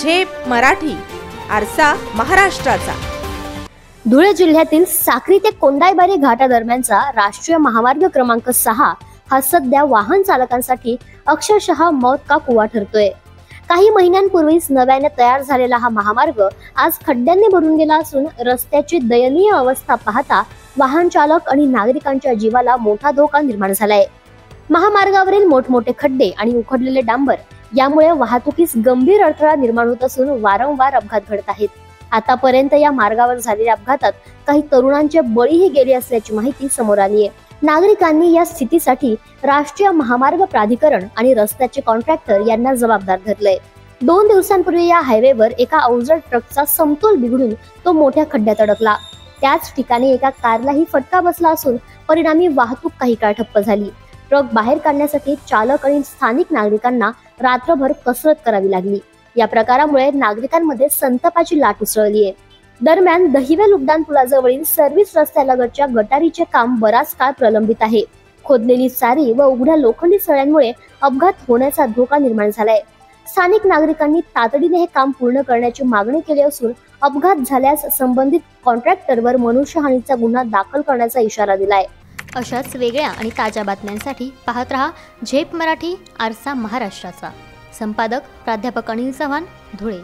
झेप मराठी, आरसा महाराष्ट्राचा। धुळे जिल्ह्यातील साक्री ते कोंडाईबारी घाटादरम्यानचा राष्ट्रीय महामार्ग क्रमांक 6 हा सध्या वाहन चालकांसाठी अक्षरशः मौत का कुवा ठरतोय। काही महिन्यांपूर्वीच नव्याने तयार झालेला हा महामार्ग आज खड्ड्यांनी भरून गेला असून रस्त्याची दयनीय अवस्था पाहता वाहन चालक आणि नागरिकांच्या जीवाला मोठा धोका निर्माण झालाय। महामार्गावरील मोठमोठे खड्डे आणि उखडलेले डांबर यामुळे वाहतुकीस गंभीर अडथळा निर्माण होत असून वारंवार अपघात घडत आहेत। आतापर्यंत या मार्गावर झालेल्या अपघातात काही तरुणांचे बळीही गेले असल्याची माहिती समोर आली आहे। नागरिकांनी या स्थितीसाठी राष्ट्रीय महामार्ग प्राधिकरण आणि रस्त्याचे कॉन्ट्रॅक्टर यांना जबाबदार धरलंय। 2 दिवसांपूर्वी या हायवेवर एका अवजड ट्रकचा समतोल बिघडून तो मोठ्या खड्ड्यात अडकला। त्याच ठिकाणी एका कारलाही फटका बसला असून परिणामी वाहतूक काही काळ ठप्प झाली। ट्रक बाहेर काढण्यासाठी चालक आणि स्थानिक नागरिकांना रात्रभर कसरत करावी लागली। या प्रकारामुळे नागरिकांमध्ये संतापाची लाट उसळली आहे। दरम्यान दहिवेल उड्डाण पुलाजवळील सर्व्हिस रस्त्यालगतच्या गटारीचे काम बराच काळ प्रलंबित आहे। खोदलेली सारी व उघड्या लोखंडी सळ्यांमुळे अपघात होण्याचा धोका निर्माण झालाय। स्थानिक नागरिकांनी तातडीने हे काम पूर्ण करण्याची मागणी केली असून अपघात झाल्यास संबंधित कॉन्ट्रॅक्टरवर मनुष्यहानीचा गुन्हा दाखल करण्याचा इशारा दिलाय। अशाच वेगळ्या आणि ताज्या बातम्यांसाठी पाहत रहा झेप मराठी, आरसा महाराष्ट्राचा। संपादक प्राध्यापक अनिल चव्हाण, धुळे।